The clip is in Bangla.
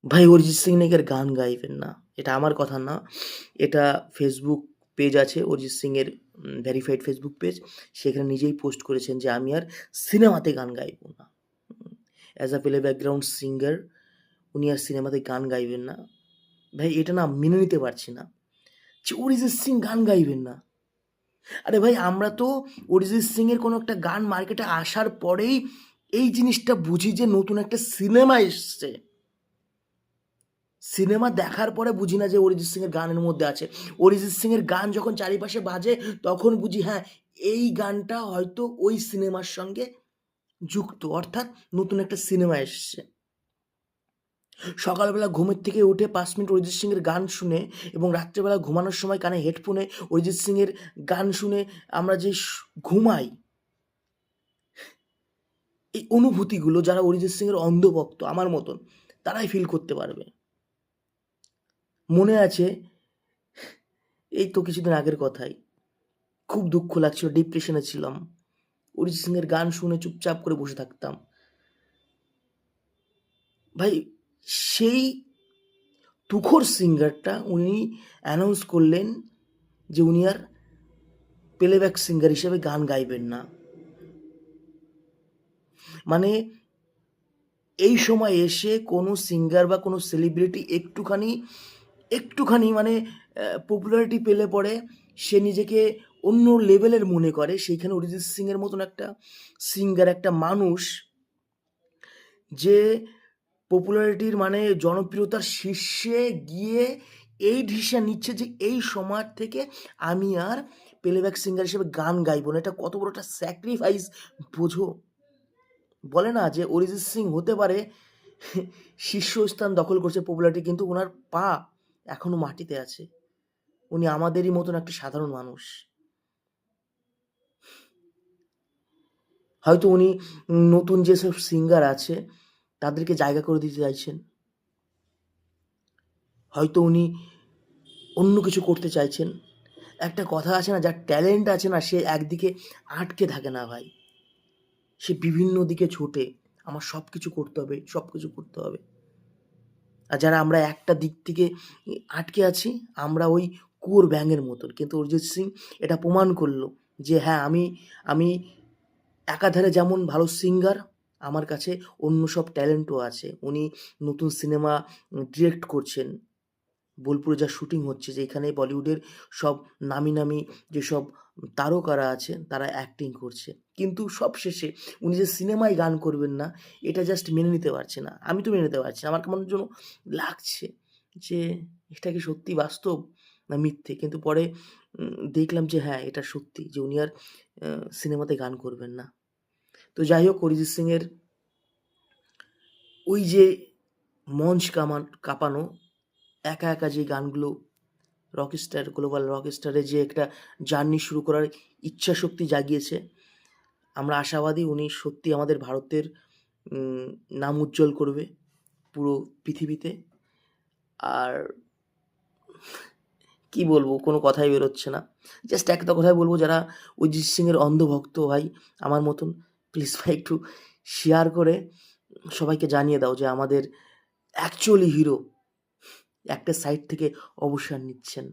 ভাই অরিজিৎ সিং নাকি আর গান গাইবেন না। এটা আমার কথা না। এটা ফেসবুক পেজ আছে অরিজিৎ সিংয়ের, ভেরিফাইড ফেসবুক পেজ। সেখানে নিজেই পোস্ট করেছেন যে আমি আর সিনেমাতে গান গাইব না। As a play background singer উনি আর সিনেমাতে গান গাইবেন না। ভাই এটা না মেনে নিতে পারছি না যে অরিজিৎ সিং গান গাইবেন না। আরে ভাই আমরা তো অরিজিৎ সিংয়ের কোনো একটা গান মার্কেটে আসার পরেই এই জিনিসটা বুঝি যে নতুন একটা সিনেমা এসছে। সিনেমা দেখার পরে বুঝি না যে অরিজিৎ সিংয়ের গানের মধ্যে আছে। অরিজিৎ সিংয়ের গান যখন চারিপাশে বাজে তখন বুঝি হ্যাঁ, এই গানটা হয়তো ওই সিনেমার সঙ্গে যুক্ত, অর্থাৎ নতুন একটা সিনেমা এসছে। সকালবেলা ঘুমের থেকে উঠে 5 মিনিট অরিজিৎ সিংয়ের গান শুনে এবং রাত্রেবেলা ঘুমানোর সময় কানে হেডফোনে অরিজিৎ সিংয়ের গান শুনে আমরা যে ঘুমাই, এই অনুভূতিগুলো যারা অরিজিৎ সিংয়ের অন্ধভক্ত আমার মতন তারাই ফিল করতে পারবে। মনে আছে এই তো কিছুদিন আগের কথাই, খুব দুঃখ লাগছিল, ডিপ্রেশনে ছিলাম, অরিজিৎ সিংয়ের গান শুনে চুপচাপ করে বসে থাকতাম। ভাই সেই তুখোর সিঙ্গারটা উনি অ্যানাউন্স করলেন যে উনি আর প্লেব্যাক সিঙ্গার হিসেবে গান গাইবেন না। মানে এই সময় এসে কোনো সিঙ্গার বা কোনো সেলিব্রিটি একটুখানি মানে পপুলারিটি পেলে পরে সে নিজেকে অন্য লেভেলের মনে করে। সেইখানে অরিজিৎ সিংয়ের মতন একটা সিঙ্গার, একটা মানুষ যে পপুলারিটির মানে জনপ্রিয়তার শীর্ষে গিয়ে এই ডিসিশন নিচ্ছে যে এই সময় থেকে আমি আর প্লেব্যাক সিঙ্গার হিসেবে গান গাইব না। এটা কত বড় একটা স্যাক্রিফাইস বোঝো। বলে না যে অরিজিৎ সিং হতে পারে শীর্ষস্থান দখল করছে পপুলারিটি, কিন্তু ওনার পা এখনো মাটিতে আছে। উনি আমাদেরই মতন একটা সাধারণ মানুষ। হয়তো উনি নতুন যেসব সিঙ্গার আছে তাদেরকে জায়গা করে দিতে চাইছেন, হয়তো উনি অন্য কিছু করতে চাইছেন। একটা কথা আছে না, যার ট্যালেন্ট আছে না সে একদিকে আটকে থাকে না ভাই, সে বিভিন্ন দিকে ছোটে, আমার সব কিছু করতে হবে, সব কিছু করতে হবে। আর যারা আমরা একটা দিক থেকে আটকে আছি, আমরা ওই কুয়োর ব্যাঙের মতন। কিন্তু অরিজিৎ সিং এটা প্রমাণ করলো যে হ্যাঁ, আমি একাধারে যেমন ভালো সিঙ্গার, আমার কাছে অন্য সব ট্যালেন্টও আছে। উনি নতুন সিনেমা ডিরেক্ট করছেন, বোলপুরে যা শুটিং হচ্ছে, যেখানে বলিউডের সব নামি যেসব তারকারা আছে তারা অ্যাক্টিং করছে। কিন্তু সবশেষে উনি যে সিনেমায় গান করবেন না, এটা জাস্ট মেনে নিতে পারছি না। আমি তো মেনে নিতে পারছি না। আমার কেমন যেন লাগছে যে এটা কি সত্যি বাস্তব না মিথ্যে? কিন্তু পরে দেখলাম যে হ্যাঁ, এটা সত্যি যে উনি আর সিনেমাতে গান করবেন না। তো যাই হোক, অরিজিৎ সিংয়ের ওই যে মঞ্চ কাঁপানো একা যে গানগুলো, রকস্টার, গ্লোবাল রকস্টারে যে একটা জার্নি শুরু করার ইচ্ছাশক্তি জাগিয়েছে, আমরা আশাবাদী উনি সত্যি আমাদের ভারতের নাম উজ্জ্বল করবে পুরো পৃথিবীতে। আর কি বলবো, কোনো কথাই বেরোচ্ছে না। জাস্ট একটা কথাই বলবো, যারা অরিজিৎ সিংয়ের অন্ধভক্ত ভাই আমার মতন, প্লিজ ভাই একটু শেয়ার করে সবাইকে জানিয়ে দাও যে আমাদের অ্যাকচুয়ালি হিরো একটা সাইড থেকে অবসর নিচ্ছেন।